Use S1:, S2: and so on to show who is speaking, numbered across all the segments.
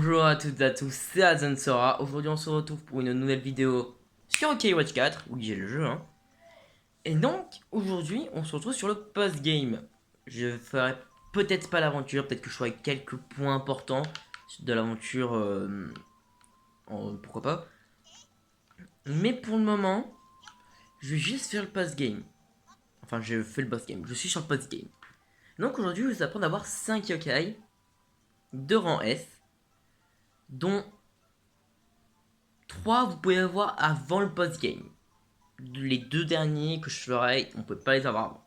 S1: Bonjour à toutes et à tous, c'est Azensora. Aujourd'hui on se retrouve pour une nouvelle vidéo sur OK-Watch 4, oui j'ai le jeu hein. Et donc aujourd'hui on se retrouve sur le post-game. Je ferai peut-être pas l'aventure, peut-être que je ferai quelques points importants de l'aventure, pourquoi pas. Mais pour le moment, je vais juste faire le post-game. Enfin je fais le post-game, je suis sur le post-game. Donc aujourd'hui je vais vous apprendre à avoir 5 yokai de rang S, dont 3 vous pouvez avoir avant le post-game. Les deux derniers que je ferai, on peut pas les avoir avant.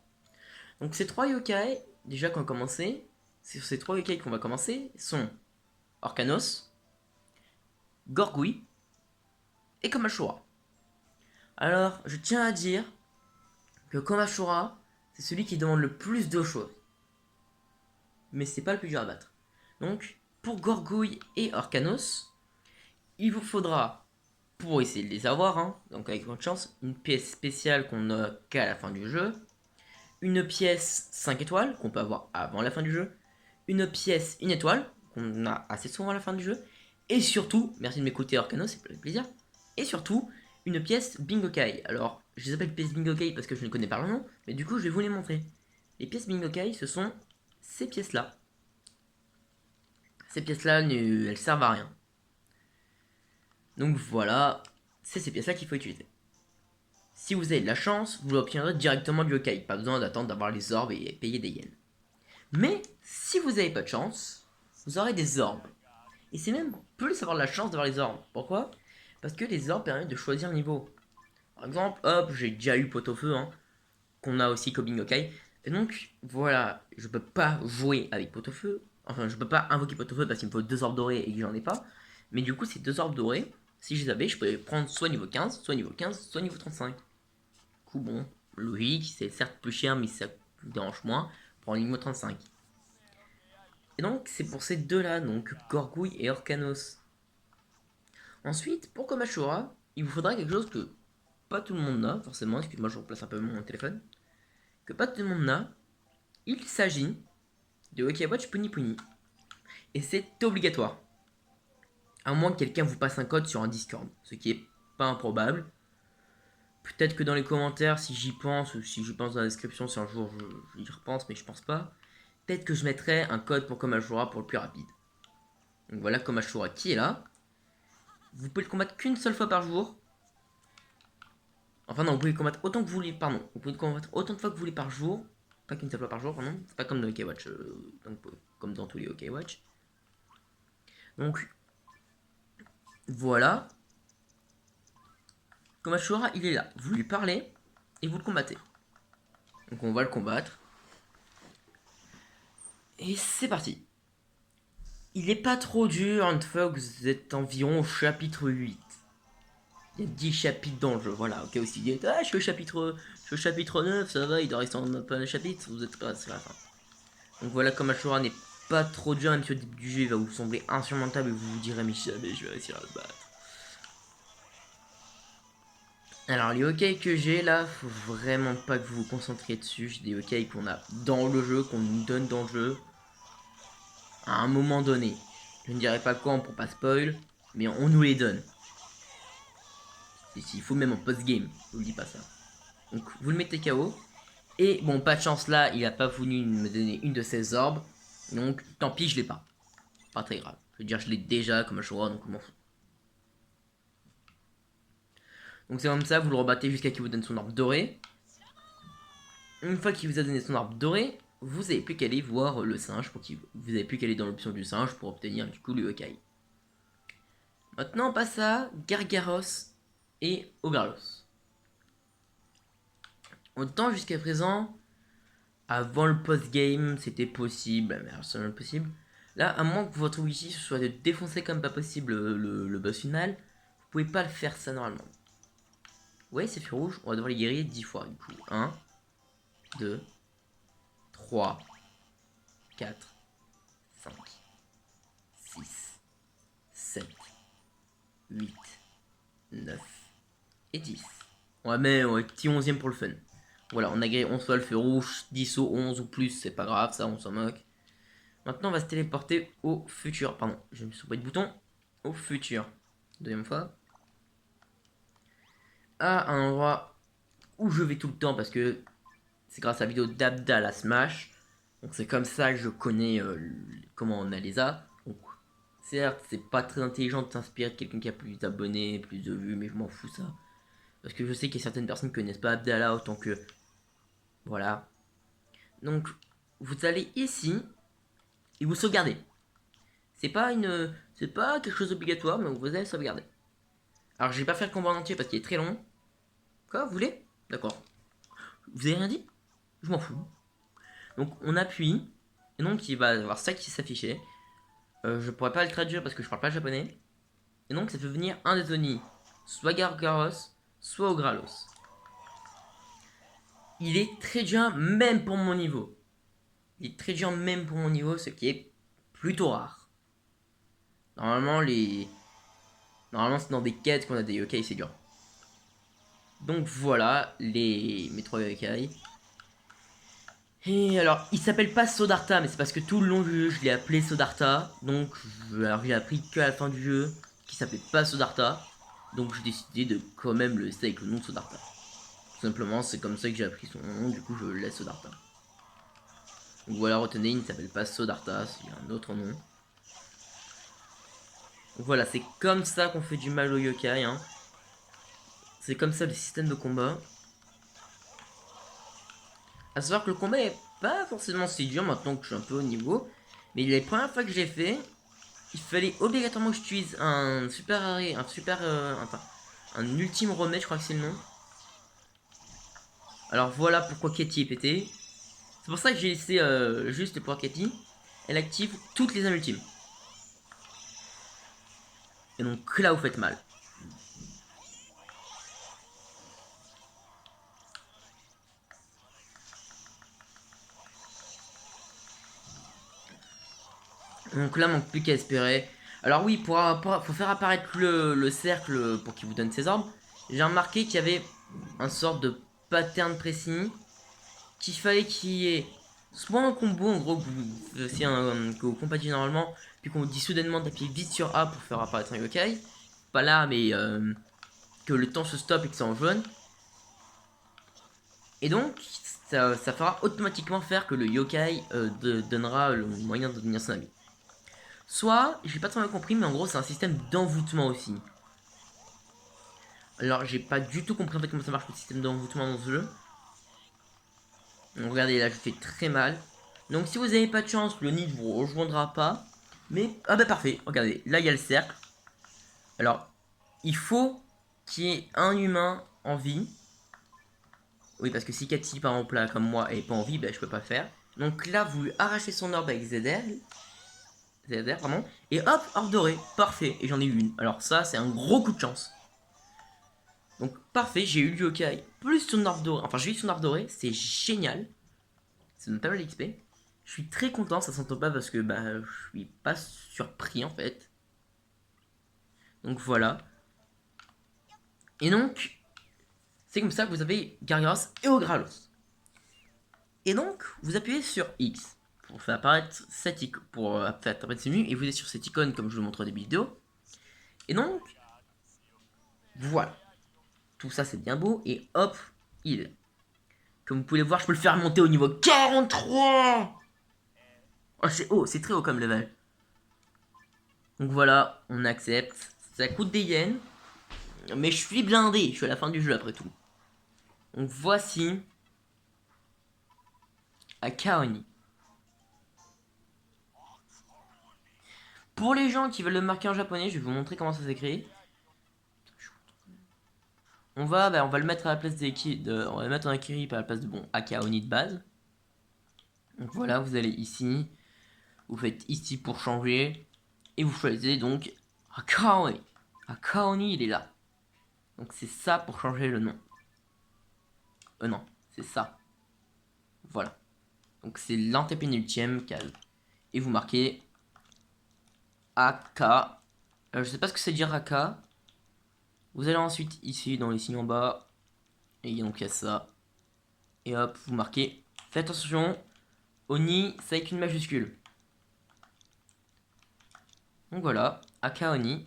S1: Donc ces trois yokai, déjà qu'on a commencé, sur ces trois yokai qu'on va commencer, sont Orkanos, Gorgui et Komashura. Alors, je tiens à dire que Komashura, c'est celui qui demande le plus de choses. Mais c'est pas le plus dur à battre. Donc, pour Gorgui et Orkanos, il vous faudra, pour essayer de les avoir, hein, donc avec votre chance, une pièce spéciale qu'on n'a qu'à la fin du jeu, une pièce 5 étoiles qu'on peut avoir avant la fin du jeu, une pièce 1 étoile qu'on a assez souvent à la fin du jeu, et surtout, merci de m'écouter Orkano, c'est avec plaisir, et surtout, une pièce Bingokai. Alors, je les appelle pièces Bingokai parce que je ne connais pas leur nom, mais du coup, je vais vous les montrer. Les pièces Bingokai, ce sont ces pièces-là. Ces pièces-là, elles servent à rien. Donc voilà, c'est ces pièces-là qu'il faut utiliser. Si vous avez de la chance, vous l'obtiendrez directement du yokai, pas besoin d'attendre d'avoir les orbes et payer des yens. Mais si vous n'avez pas de chance, vous aurez des orbes. Et c'est même plus avoir la chance d'avoir les orbes. Pourquoi? Parce que les orbes permettent de choisir le niveau. Par exemple, hop, j'ai déjà eu Pot-au-Feu, hein, qu'on a aussi Kobing Okai. Et donc, voilà, je peux pas jouer avec Pot-au-Feu. Enfin, je peux pas invoquer Pot-au-Feu parce qu'il me faut deux orbes dorés et que j'en ai pas. Mais du coup, ces deux orbes dorés, si je les avais, je pourrais prendre soit niveau 15, soit niveau 15, soit niveau 35. Du coup, bon, logique, c'est certes plus cher, mais ça me dérange moins. Prendre niveau 35. Et donc, c'est pour ces deux-là, donc Gorgouille et Orkanos. Ensuite, pour Komashura, il vous faudra quelque chose que pas tout le monde n'a, forcément. Excuse-moi, je replace un peu mon téléphone. Que pas tout le monde n'a. Il s'agit de OK-Watch Puni Puni. Et c'est obligatoire. À moins que quelqu'un vous passe un code sur un Discord. Ce qui est pas improbable. Peut-être que dans les commentaires, si j'y pense, ou si j'y pense dans la description, si un jour j'y repense, mais je pense pas. Peut-être que je mettrai un code pour Komashura pour le plus rapide. Donc voilà Komashura qui est là. Vous pouvez le combattre qu'une seule fois par jour. Enfin non, vous pouvez le combattre autant que vous voulez, pardon. Vous pouvez le combattre autant de fois que vous voulez par jour. Pas qu'une seule fois par jour, pardon. C'est pas comme dans OK-Watch, comme dans tous les OK-Watch. Donc, voilà. Komashura, il est là. Vous lui parlez et vous le combattez. Donc on va le combattre. Et c'est parti. Il est pas trop dur une fois que vous êtes environ au chapitre 8. Il y a 10 chapitres dans le jeu, voilà. Ok, aussi dit, ah, je suis au chapitre 9, ça va, il doit rester en plein de chapitres, vous êtes pas à la fin. Donc voilà, comme Ashura n'est pas trop dur, même si au début du jeu il va vous sembler insurmontable et vous vous direz, mais jamais je vais réussir à le battre. Alors les hockey que j'ai là, faut vraiment pas que vous vous concentriez dessus. J'ai des hockey qu'on a dans le jeu, qu'on nous donne dans le jeu, à un moment donné. Je ne dirai pas quand pour pas spoil, mais on nous les donne. Il faut même en post-game, je vous le dis pas ça. Donc vous le mettez KO. Et bon, pas de chance là, il a pas voulu me donner une de ses orbes. Donc tant pis, je l'ai pas. Pas très grave. Je veux dire, je l'ai déjà comme Ashura, donc m'en fous. Donc c'est comme ça, vous le rebattez jusqu'à qu'il vous donne son orbe doré. Une fois qu'il vous a donné son orbe doré, vous avez plus qu'à aller voir le singe pour qu'il vous avez plus qu'à aller dans l'option du singe pour obtenir du coup le Yokai. Maintenant on passe à Gargaros et Oberlos. Autant jusqu'à présent, avant le post-game, c'était possible, mais alors c'est impossible. Là, à moins que votre objectif soit de défoncer comme pas possible le boss final, vous pouvez pas le faire ça normalement. Ouais, c'est fait rouge, on va devoir les guérir 10 fois du coup. 1, 2, 3, 4, 5, 6, 7, 8, 9 et 10. On va mettre un petit 11ème pour le fun. Voilà, on a guéri 11 fois le feu rouge, 10 ou 11 ou plus, c'est pas grave, ça on s'en moque. Maintenant, on va se téléporter au futur. Pardon, je me suis trompé de bouton. Au futur. Deuxième fois. À un endroit où je vais tout le temps parce que c'est grâce à la vidéo d'Abdal à Smash. Donc c'est comme ça que je connais comment on a les A. Donc certes, c'est pas très intelligent de s'inspirer de quelqu'un qui a plus d'abonnés, plus de vues, mais je m'en fous ça. Parce que je sais qu'il y a certaines personnes qui connaissent pas Abdallah autant que... Voilà. Donc, vous allez ici et vous sauvegardez. C'est pas une... C'est pas quelque chose d'obligatoire, mais vous allez sauvegarder. Alors, je vais pas faire le combat en entier parce qu'il est très long. Quoi, vous voulez? D'accord. Vous avez rien dit? Je m'en fous. Donc, on appuie. Et donc, il va y avoir ça qui s'afficher. Je pourrais pas le traduire parce que je parle pas japonais. Et donc, ça peut venir un des Oni. Soit Gargaros, soit Ogralos. Il est très dur même pour mon niveau. Il est très dur même pour mon niveau, ce qui est plutôt rare. Normalement, c'est dans des quêtes qu'on a des yokai, c'est dur. Donc voilà, mes 3 yokai. Et alors, il s'appelle pas Sodarta, mais c'est parce que tout le long du jeu, je l'ai appelé Sodarta. Donc, alors, je l'ai appris qu'à la fin du jeu, qui s'appelait pas Sodarta. Donc, j'ai décidé de quand même le laisser avec le nom de Sodarta. Tout simplement, c'est comme ça que j'ai appris son nom, du coup, je le laisse Sodarta. Donc voilà, retenez, il ne s'appelle pas Sodarta, il y a un autre nom. Donc voilà, c'est comme ça qu'on fait du mal aux yokai. Hein. C'est comme ça le système de combat. A savoir que le combat est pas forcément si dur maintenant que je suis un peu au niveau. Mais les premières fois que j'ai fait, il fallait obligatoirement que j'utilise un super arrêt, enfin, un ultime remède, je crois que c'est le nom. Alors voilà pourquoi Katie est pété. C'est pour ça que j'ai laissé juste le pouvoir Katie. Elle active toutes les armes ultimes. Et donc là vous faites mal. Donc là manque plus qu'à espérer. Alors oui, faut faire apparaître le cercle pour qu'il vous donne ses ordres. J'ai remarqué qu'il y avait un sorte de pattern précis qu'il fallait qu'il y ait soit un combo en gros que vous compatiez normalement, puis qu'on vous dit soudainement d'appuyer vite sur A pour faire apparaître un yokai. Pas là, mais que le temps se stoppe et que c'est en jaune. Et donc, ça fera automatiquement faire que le yokai donnera le moyen de devenir son ami. Soit, j'ai pas trop bien compris, mais en gros, c'est un système d'envoûtement aussi. Alors, j'ai pas du tout compris en fait comment ça marche le système d'envoûtement dans ce jeu. Donc, regardez, là, je fais très mal. Donc, si vous avez pas de chance, le nid vous rejoindra pas. Mais, ah bah parfait, regardez, là, il y a le cercle. Alors, il faut qu'il y ait un humain en vie. Oui, parce que si Cathy, par exemple, là, comme moi, est pas en vie, bah, je peux pas le faire. Donc là, vous lui arrachez son orbe avec ZR, pardon. Et hop, orbe doré, parfait. Et j'en ai eu une. Alors ça, c'est un gros coup de chance. Donc parfait, j'ai eu le yokai plus son orbe doré. Enfin, j'ai eu son orbe doré, c'est génial. Ça donne pas mal d'XP. Je suis très content, ça s'entend pas parce que bah, je suis pas surpris en fait. Donc voilà. Et donc, c'est comme ça que vous avez Gargaros et Ogralos. Et donc, vous appuyez sur X pour faire apparaître cette icône, pour faire apparaître ces menus, et vous êtes sur cette icône comme je vous montre au début de vidéo. Et donc, voilà. Tout ça c'est bien beau, et hop, il. Comme vous pouvez le voir, je peux le faire monter au niveau 43. Oh, c'est haut, c'est très haut comme level. Donc voilà, on accepte. Ça coûte des yens, mais je suis blindé, je suis à la fin du jeu après tout. Donc voici Akaoni. Pour les gens qui veulent le marquer en japonais, je vais vous montrer comment ça s'écrit. On va le mettre à la place on va le mettre en Akiri à la place de bon Akaoni de base. Donc voilà, vous allez ici, vous faites ici pour changer, et vous choisissez donc Akaoni. Akaoni, il est là. Donc c'est ça pour changer le nom. Non, c'est ça. Voilà. Donc c'est l'antépénultième case. Et vous marquez AK. Je sais pas ce que c'est dire AK. Vous allez ensuite ici dans les signes en bas. Et donc il y a ça. Et hop, vous marquez. Faites attention. Oni, c'est avec une majuscule. Donc voilà, Akaoni.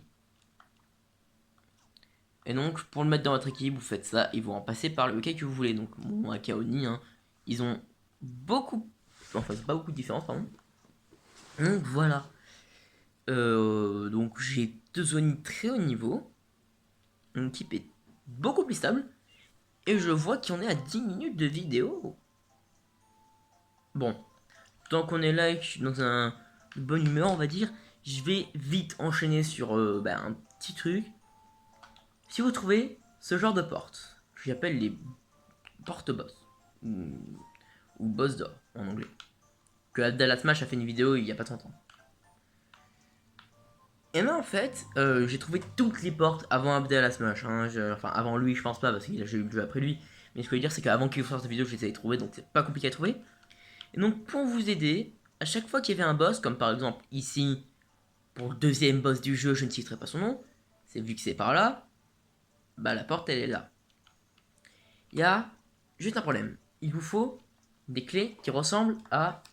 S1: Et donc pour le mettre dans votre équipe, vous faites ça et vous en passez par le yokai que vous voulez. Donc mon Akaoni, hein, ils ont beaucoup... Enfin, c'est pas beaucoup de différence, pardon. Donc voilà. Donc j'ai 2 Oni très haut niveau. Mon équipe est beaucoup plus stable. Et je vois qu'on est à 10 minutes de vidéo. Bon, tant qu'on est là et que je suis dans un bonne humeur, on va dire, je vais vite enchaîner sur un petit truc. Si vous trouvez ce genre de porte, j'appelle les porte-boss, ou boss d'or en anglais, que Abdallah Smash a fait une vidéo il y a pas 30 ans. Et ben en fait, j'ai trouvé toutes les portes avant Abdallah Smash. Hein. Enfin, avant lui, je pense pas, parce qu'il a eu le jeu après lui. Mais ce que je veux dire, c'est qu'avant qu'il sorte cette vidéo, je les avais trouvées, donc c'est pas compliqué à trouver. Et donc, pour vous aider, à chaque fois qu'il y avait un boss, comme par exemple ici, pour le deuxième boss du jeu, je ne citerai pas son nom, c'est vu que c'est par là, bah la porte elle est là. Il y a juste un problème. Il vous faut des clés qui ressemblent à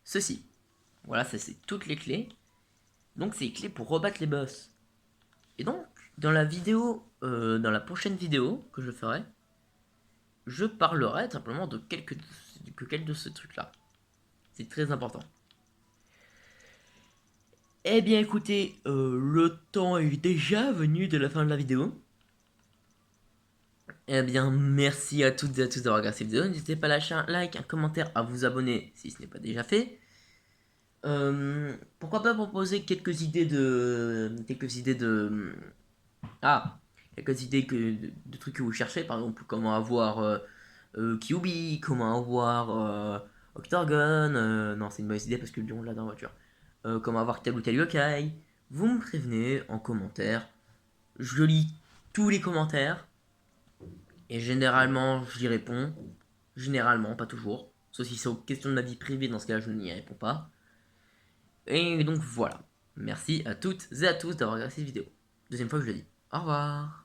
S1: ceci. Voilà, ça c'est toutes les clés. Donc c'est les clés pour rebattre les boss. Et donc, dans la vidéo, dans la prochaine vidéo que je ferai, je parlerai simplement de quelques de ce truc là. C'est très important. Eh bien écoutez, le temps est déjà venu de la fin de la vidéo. Eh bien merci à toutes et à tous d'avoir regardé cette vidéo. N'hésitez pas à lâcher un like, un commentaire, à vous abonner si ce n'est pas déjà fait. Pourquoi pas proposer quelques idées de... Ah, quelques idées de trucs que vous cherchez, par exemple comment avoir Kyuubi, comment avoir Octargon, non c'est une mauvaise idée parce que le lion l'a dans la voiture. Comment avoir tel ou tel yokai, vous me prévenez en commentaire, je lis tous les commentaires, et généralement j'y réponds, généralement, pas toujours, sauf si c'est aux questions de ma vie privée, dans ce cas-là je n'y réponds pas. Et donc voilà, merci à toutes et à tous d'avoir regardé cette vidéo. Deuxième fois que je le dis. Au revoir.